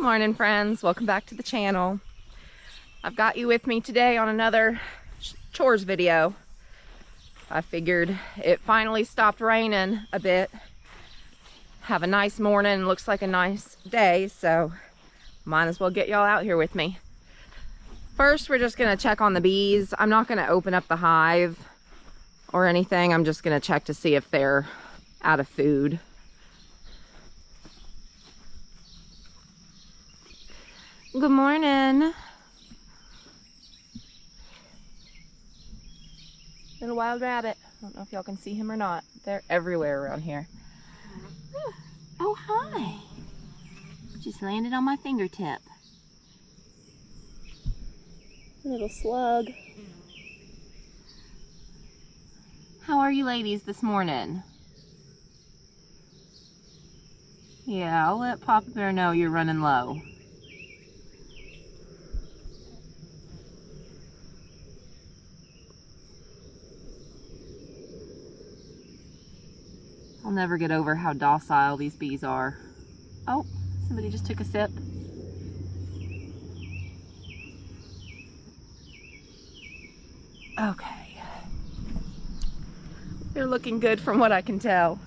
Morning friends, welcome back to the channel. I've got you with me today on another chores video. I figured it finally stopped raining a bit. Have a nice morning, looks like a nice day, so might as well get y'all out here with me. First, we're just gonna check on the bees. I'm not gonna open up the hive or anything. I'm just gonna check to see if they're out of food. Good morning. Little wild rabbit. I don't know if y'all can see him or not. They're everywhere around here. Oh, hi. Just landed on my fingertip. Little slug. How are you ladies this morning? Yeah, I'll let Papa Bear know you're running low. I'll never get over how docile these bees are. Oh, somebody just took a sip. Okay. They're looking good from what I can tell.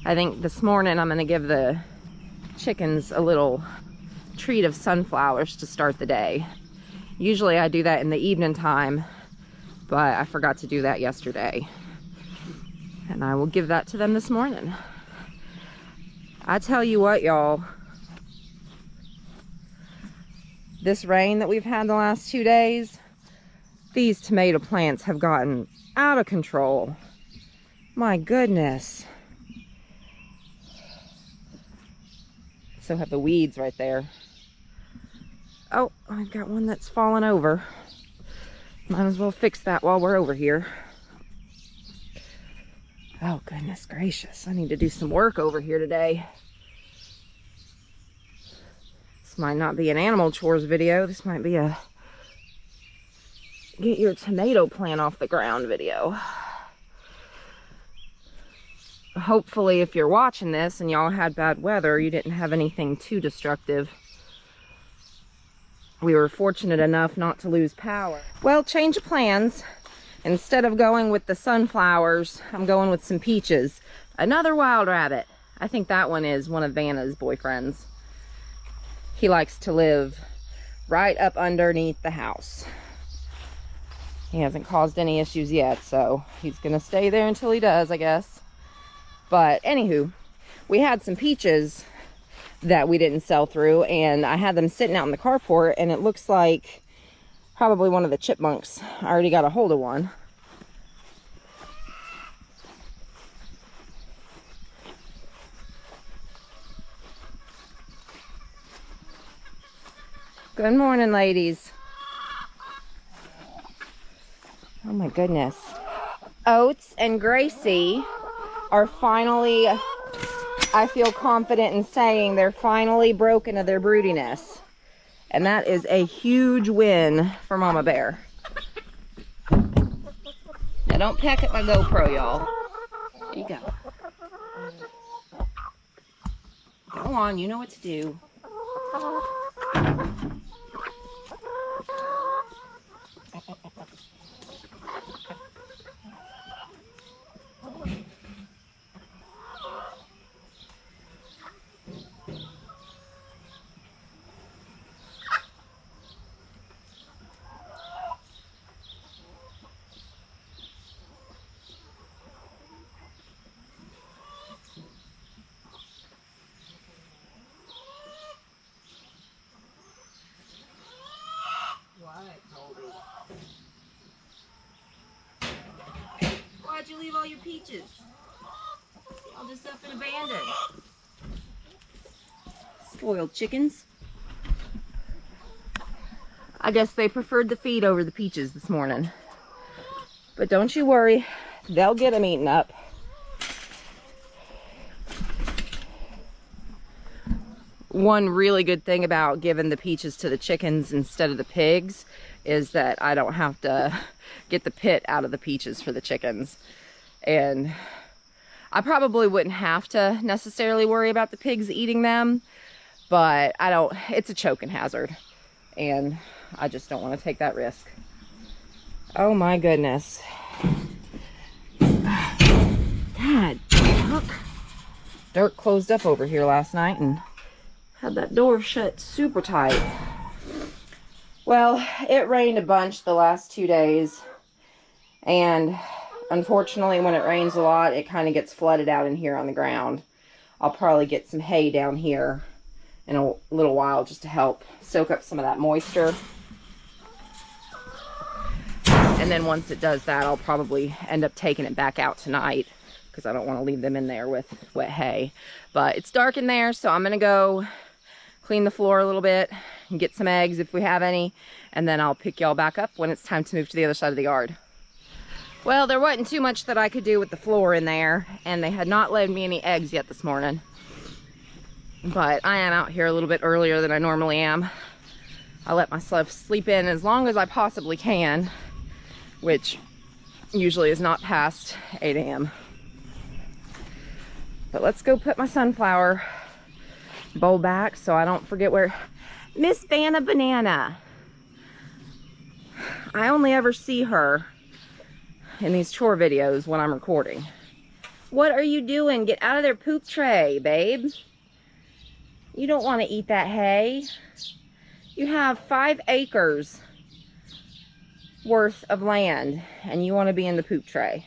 I think this morning I'm gonna give the chickens a little treat of sunflowers to start the day. Usually I do that in the evening time, but I forgot to do that yesterday. And I will give that to them this morning. I tell you what, y'all. This rain that we've had the last 2 days, these tomato plants have gotten out of control. My goodness. So have the weeds right there. Oh, I've got one that's fallen over. Might as well fix that while we're over here. Oh, goodness gracious. I need to do some work over here today. This might not be an animal chores video. This might be a get your tomato plant off the ground video. Hopefully, if you're watching this and y'all had bad weather, you didn't have anything too destructive. We were fortunate enough not to lose power. Well, change of plans. Instead of going with the sunflowers, I'm going with some peaches. Another wild rabbit. I think that one is one of Vanna's boyfriends. He likes to live right up underneath the house. He hasn't caused any issues yet, so he's gonna stay there until he does, I guess. But anywho, we had some peaches that we didn't sell through, and I had them sitting out in the carport, and it looks like probably one of the chipmunks. I already got a hold of one. Good morning, ladies. Oh my goodness. Oats and Gracie are finally, I feel confident in saying they're finally broken of their broodiness. And that is a huge win for Mama Bear. Now don't peck at my GoPro, y'all. There you go. Go on, you know what to do. Why'd you leave all your peaches? All just up and abandoned. Spoiled chickens. I guess they preferred the feed over the peaches this morning. But don't you worry, they'll get them eaten up. One really good thing about giving the peaches to the chickens instead of the pigs is that I don't have to get the pit out of the peaches for the chickens. And I probably wouldn't have to necessarily worry about the pigs eating them, but it's a choking hazard, and I just don't want to take that risk. Oh my goodness. God, Dirk closed up over here last night and had that door shut super tight. Well, it rained a bunch the last 2 days, and unfortunately when it rains a lot, it kind of gets flooded out in here on the ground. I'll probably get some hay down here in a little while just to help soak up some of that moisture. And then once it does that, I'll probably end up taking it back out tonight because I don't want to leave them in there with wet hay. But it's dark in there, so I'm going to go clean the floor a little bit and get some eggs if we have any, and then I'll pick y'all back up when it's time to move to the other side of the yard. Well, there wasn't too much that I could do with the floor in there, and they had not laid me any eggs yet this morning. But I am out here a little bit earlier than I normally am. I let myself sleep in as long as I possibly can, which usually is not past 8 a.m. But let's go put my sunflower bowl back so I don't forget where... Miss Vanna Banana. I only ever see her in these chore videos when I'm recording. What are you doing? Get out of their poop tray, babe. You don't want to eat that hay. You have 5 acres worth of land and you want to be in the poop tray.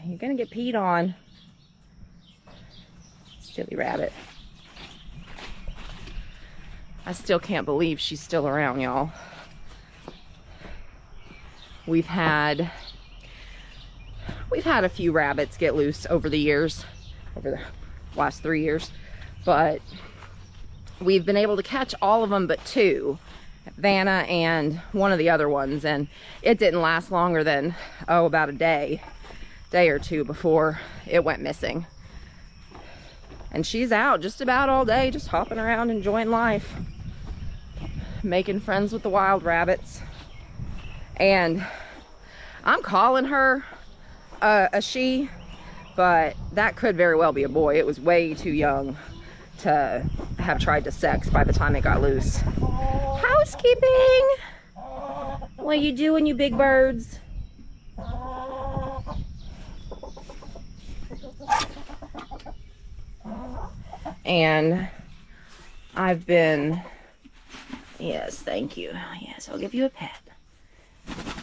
You're gonna get peed on. Silly rabbit. I still can't believe she's still around, y'all. We've had a few rabbits get loose over the years, over the last 3 years, but we've been able to catch all of them but 2, Vanna and one of the other ones, and it didn't last longer than, about a day or 2 before it went missing. And she's out just about all day, just hopping around, enjoying life, making friends with the wild rabbits. And I'm calling her a she, but that could very well be a boy. It was way too young to have tried to sex by the time it got loose. Housekeeping! What you doing, you big birds? And I've been, yes, thank you. Yes, I'll give you a pet.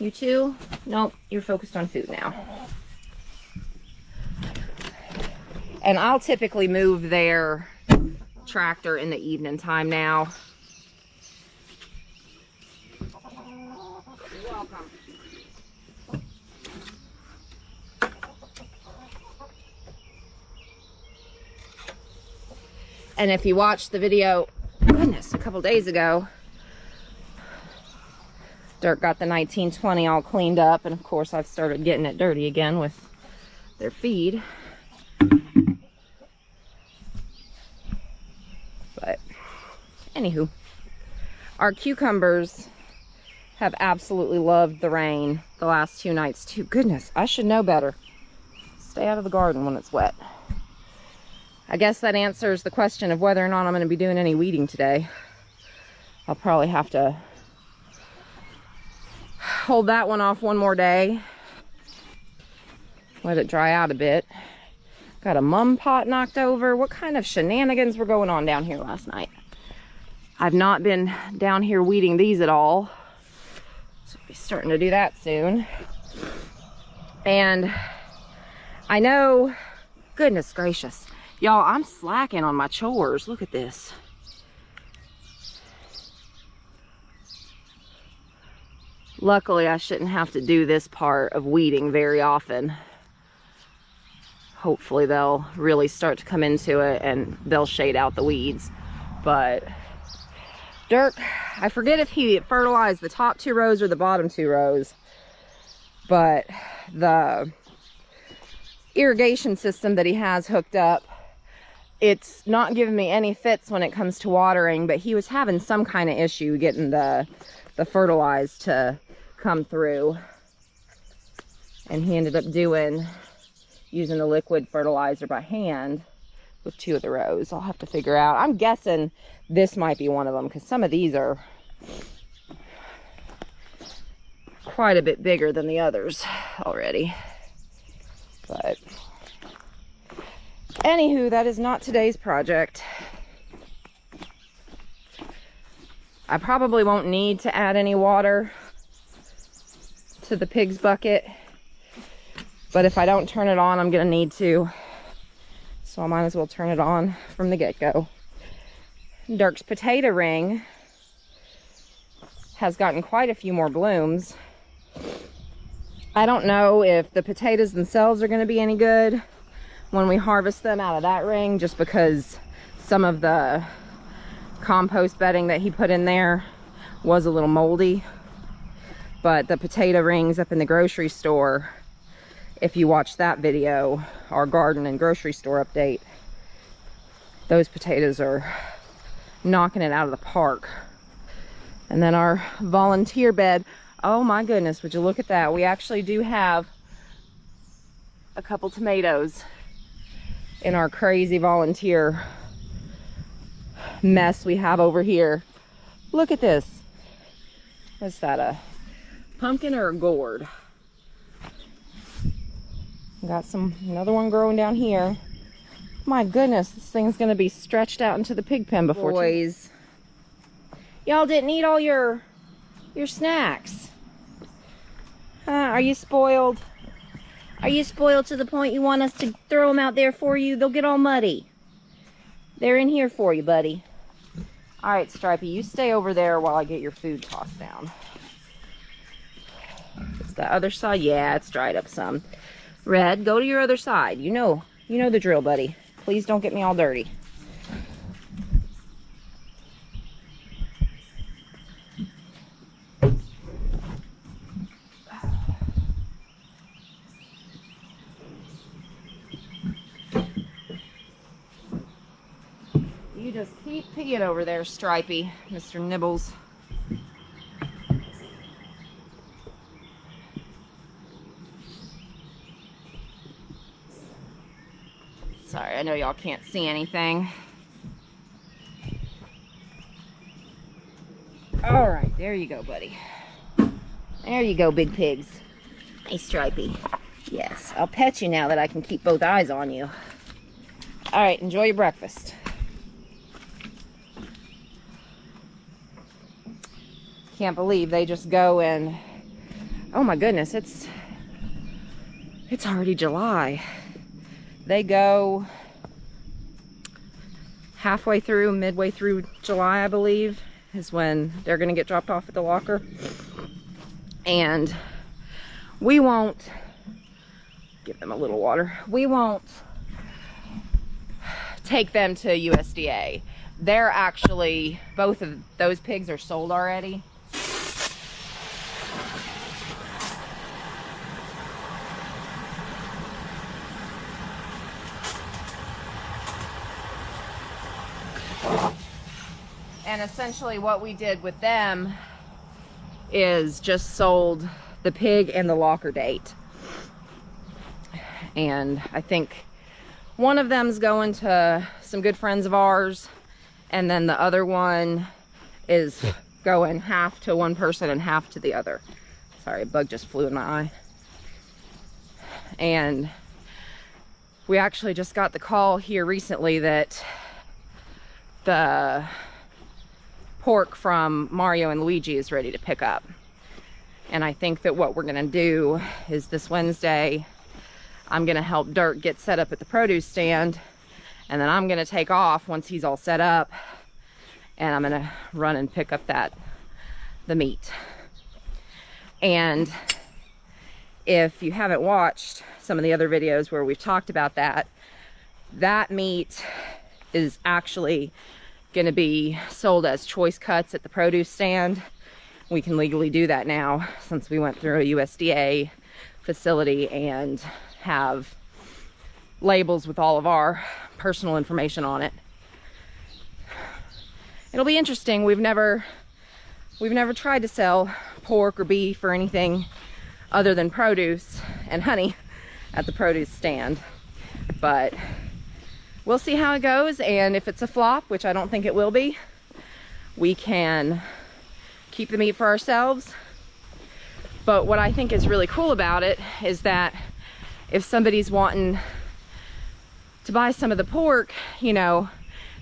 You too? Nope, you're focused on food now. And I'll typically move their tractor in the evening time now. You're welcome. And if you watched the video, goodness, a couple days ago, Dirk got the 1920 all cleaned up, and of course I've started getting it dirty again with their feed. But anywho, our cucumbers have absolutely loved the rain the last 2 nights too. Goodness, I should know better. Stay out of the garden when it's wet. I guess that answers the question of whether or not I'm going to be doing any weeding today. I'll probably have to hold that one off one more day. Let it dry out a bit. Got a mum pot knocked over. What kind of shenanigans were going on down here last night? I've not been down here weeding these at all. So I'll be starting to do that soon. And I know, goodness gracious, y'all, I'm slacking on my chores. Look at this. Luckily, I shouldn't have to do this part of weeding very often. Hopefully they'll really start to come into it and they'll shade out the weeds. But Dirk, I forget if he fertilized the top 2 rows or the bottom 2 rows, but the irrigation system that he has hooked up, it's not giving me any fits when it comes to watering, but he was having some kind of issue getting the fertilized to come through. And he ended up using the liquid fertilizer by hand with 2 of the rows. I'll have to figure out. I'm guessing this might be one of them, because some of these are quite a bit bigger than the others already. But anywho, that is not today's project. I probably won't need to add any water to the pig's bucket, but if I don't turn it on, I'm gonna need to. So I might as well turn it on from the get-go. Dirk's potato ring has gotten quite a few more blooms. I don't know if the potatoes themselves are going to be any good when we harvest them out of that ring, just because some of the compost bedding that he put in there was a little moldy. But the potato rings up in the grocery store, if you watch that video, our garden and grocery store update, those potatoes are knocking it out of the park. And then our volunteer bed, oh my goodness, would you look at that? We actually do have a couple tomatoes in our crazy volunteer mess we have over here. Look at this. What's that, a pumpkin or a gourd? Got another one growing down here. My goodness, this thing's gonna be stretched out into the pig pen before. Boys, y'all didn't eat all your snacks. Are you spoiled? Are you spoiled to the point you want us to throw them out there for you? They'll get all muddy. They're in here for you, buddy. All right, Stripey, you stay over there while I get your food tossed down. It's the other side. Yeah, it's dried up some. Red, go to your other side. You know the drill, buddy. Please don't get me all dirty. You just keep peeing over there, Stripey, Mr. Nibbles. Sorry, I know y'all can't see anything. All right, there you go, buddy. There you go, big pigs. Hey, Stripey. Yes, I'll pet you now that I can keep both eyes on you. All right, enjoy your breakfast. Can't believe they just go and, oh my goodness, it's already July. They go midway through July, I believe, is when they're going to get dropped off at the locker. And we won't, give them a little water, we won't take them to USDA. They're actually, both of those pigs are sold already. And essentially what we did with them is just sold the pig and the locker date. And I think one of them's going to some good friends of ours, and then the other one is going half to one person and half to the other. Sorry, a bug just flew in my eye. And we actually just got the call here recently that the pork from Mario and Luigi is ready to pick up. And I think that what we're gonna do is this Wednesday, I'm gonna help Dirk get set up at the produce stand, and then I'm gonna take off once he's all set up, and I'm gonna run and pick up the meat. And if you haven't watched some of the other videos where we've talked about that meat is actually going to be sold as choice cuts at the produce stand. We can legally do that now since we went through a USDA facility and have labels with all of our personal information on it. It'll be interesting. We've never tried to sell pork or beef or anything other than produce and honey at the produce stand. But we'll see how it goes, and if it's a flop, which I don't think it will be, we can keep the meat for ourselves. But what I think is really cool about it is that if somebody's wanting to buy some of the pork, you know,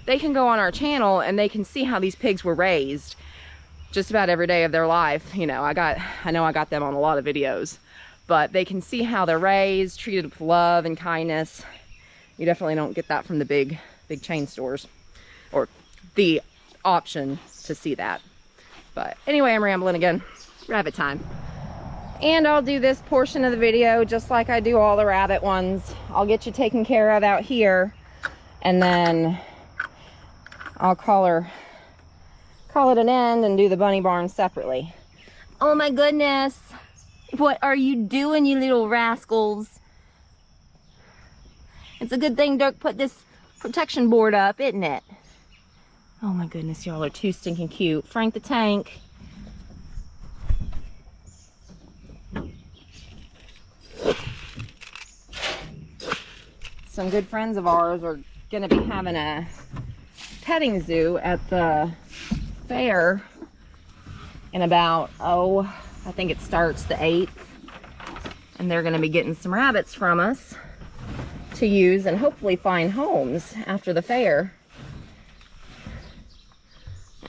they can go on our channel and they can see how these pigs were raised just about every day of their life. You know, I know I got them on a lot of videos, but they can see how they're raised, treated with love and kindness. You definitely don't get that from the big chain stores, or the option to see that. But anyway, I'm rambling again. Rabbit time. And I'll do this portion of the video just like I do all the rabbit ones. I'll get you taken care of out here, and then I'll call it an end and do the bunny barn separately. Oh my goodness. What are you doing, you little rascals? It's a good thing Dirk put this protection board up, isn't it? Oh my goodness, y'all are too stinking cute. Frank the Tank. Some good friends of ours are going to be having a petting zoo at the fair in about, I think it starts the 8th. And they're going to be getting some rabbits from us to use and hopefully find homes after the fair.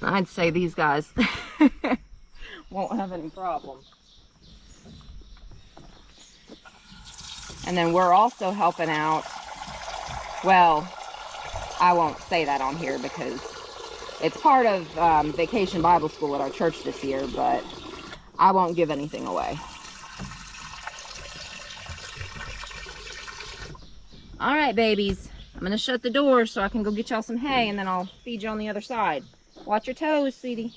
And I'd say these guys won't have any problem. And then we're also helping out. Well, I won't say that on here because it's part of Vacation Bible School at our church this year, but I won't give anything away. All right, babies. I'm going to shut the door so I can go get y'all some hay, and then I'll feed you on the other side. Watch your toes, sweetie.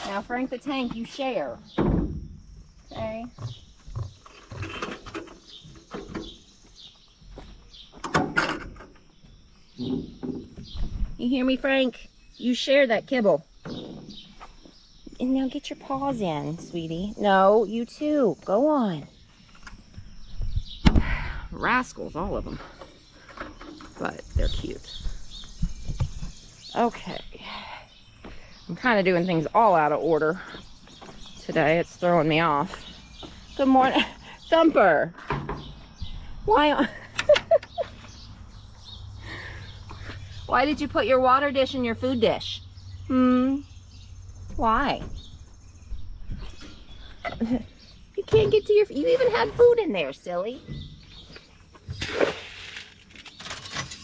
Now, Frank the Tank, you share. Okay. You hear me, Frank? You share that kibble. And now get your paws in, sweetie. No, you too. Go on. Rascals, all of them. But they're cute. Okay. I'm kind of doing things all out of order today. It's throwing me off. Good morning. Thumper. Why? Why did you put your water dish in your food dish? Why? You can't get to your... You even had food in there, silly. There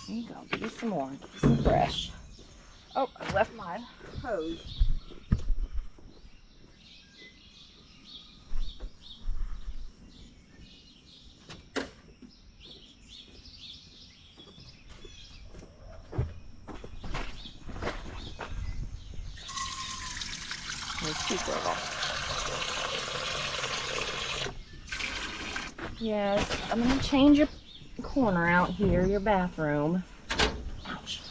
you go. Give you some more. Give you some fresh. Oh, I left my hose. Yes, I'm going to change your corner out here, your bathroom. Ouch.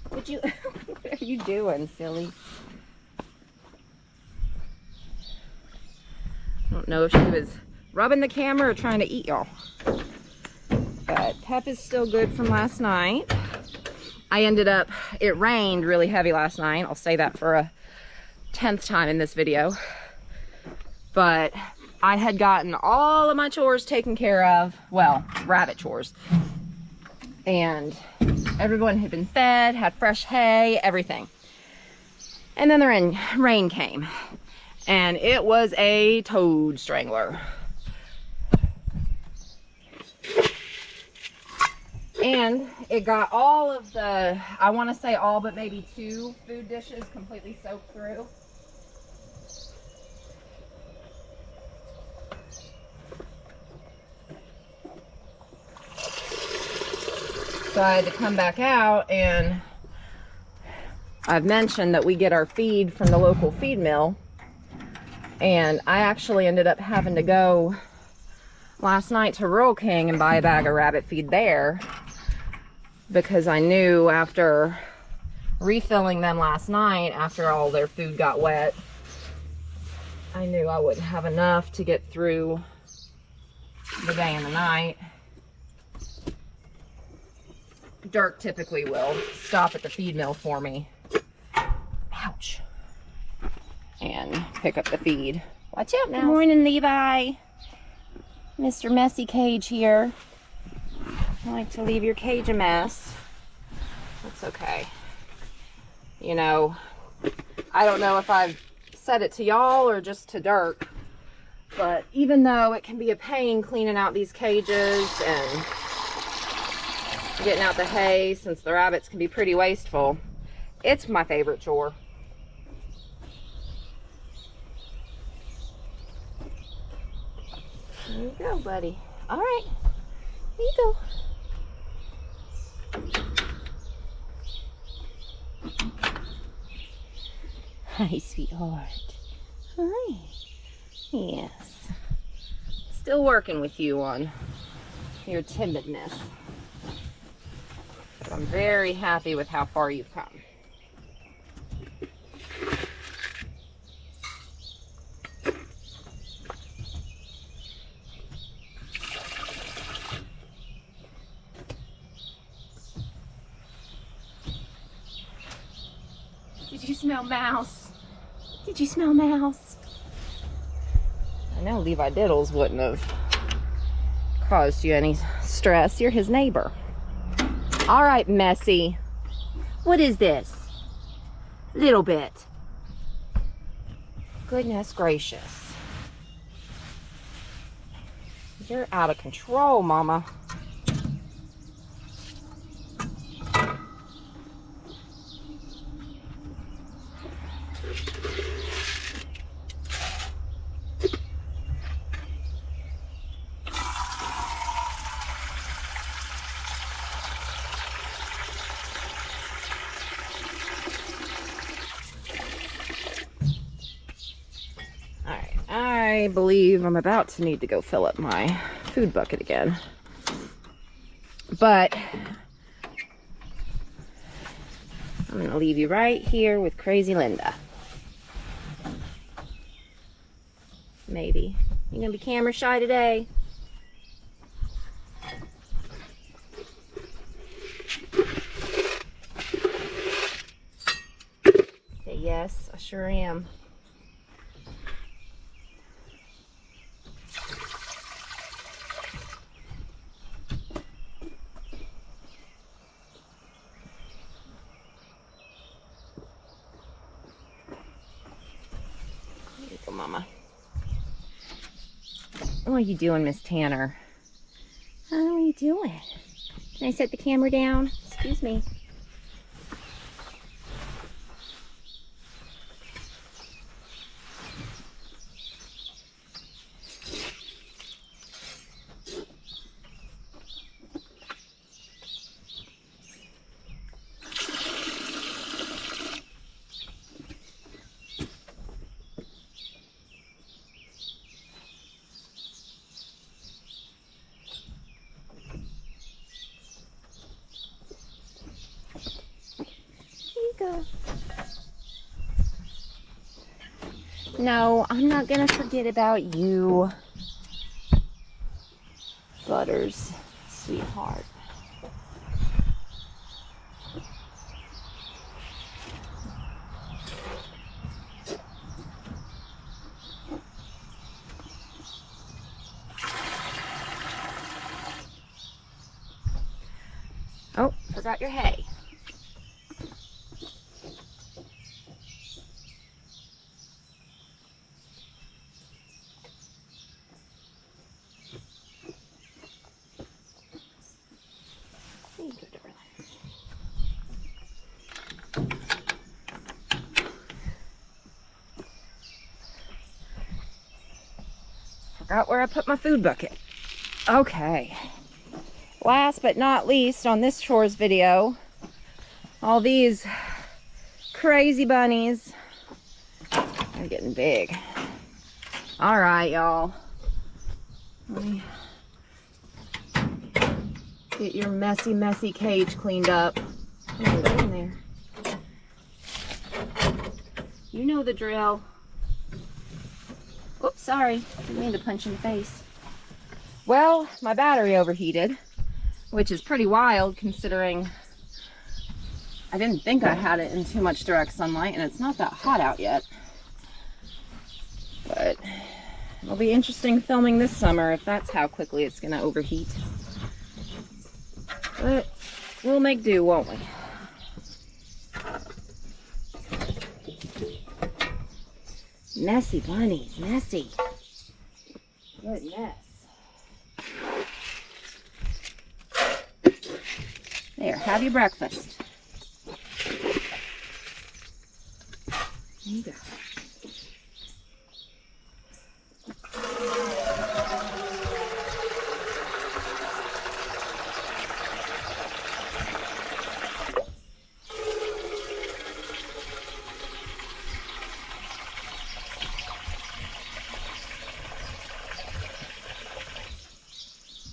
What are you doing, silly? I don't know if she was rubbing the camera or trying to eat y'all. But Pep is still good from last night. It rained really heavy last night. I'll say that for a 10th time in this video. But I had gotten all of my chores taken care of. Well, rabbit chores. And everyone had been fed, had fresh hay, everything. And then the rain came. And it was a toad strangler. And it got all of the, I want to say all but maybe 2 food dishes completely soaked through. So I had to come back out, and I've mentioned that we get our feed from the local feed mill. And I actually ended up having to go last night to Rural King and buy a bag of rabbit feed there, because I knew after refilling them last night, after all their food got wet, I knew I wouldn't have enough to get through the day and the night. Dirk typically will stop at the feed mill for me. Ouch. And pick up the feed. Watch out now. Good morning, Levi. Mr. Messy Cage here. I like to leave your cage a mess. That's okay. You know, I don't know if I've said it to y'all or just to Dirk, but even though it can be a pain cleaning out these cages and getting out the hay, since the rabbits can be pretty wasteful, it's my favorite chore. There you go, buddy. All right, here you go. Hi, sweetheart. Hi. Yes. Still working with you on your timidness. But I'm very happy with how far you've come. Did you smell mouse? Did you smell mouse? I know Levi Diddles wouldn't have caused you any stress. You're his neighbor. All right, Messy. What is this? Little bit. Goodness gracious. You're out of control, Mama. I believe I'm about to need to go fill up my food bucket again. But I'm going to leave you right here with Crazy Linda. Maybe. You going to be camera shy today? Say yes, I sure am. Mama. What are you doing, Miss Tanner? What are you doing? Can I set the camera down? Excuse me. Go. No, I'm not gonna forget about you, Butters, sweetheart. Oh, forgot your hay. Forgot where I put my food bucket. Okay. Last but not least on this chores video, all these crazy bunnies. They're getting big. All right, y'all. Let me get your messy, messy cage cleaned up. Oh, get in there. You know the drill. Oops, sorry. Didn't mean to punch in the face. Well, my battery overheated, which is pretty wild considering I didn't think I had it in too much direct sunlight, and it's not that hot out yet. But it'll be interesting filming this summer if that's how quickly it's going to overheat. But we'll make do, won't we? Messy bunnies, messy. Goodness. There, have your breakfast. There you go.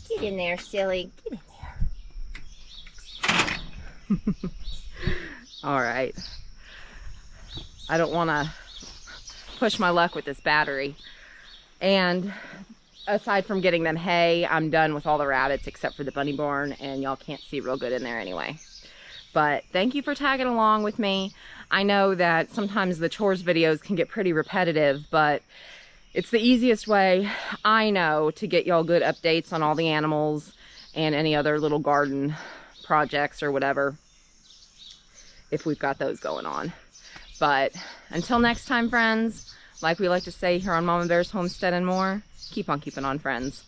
Get in there, silly. Get in there. All right. I don't want to push my luck with this battery. And aside from getting them hay, I'm done with all the rabbits except for the bunny barn, and y'all can't see real good in there anyway. But thank you for tagging along with me. I know that sometimes the chores videos can get pretty repetitive, but it's the easiest way I know to get y'all good updates on all the animals and any other little garden projects or whatever, if we've got those going on. But until next time, friends, like we like to say here on Mama Bear's Homestead and More, keep on keeping on, friends.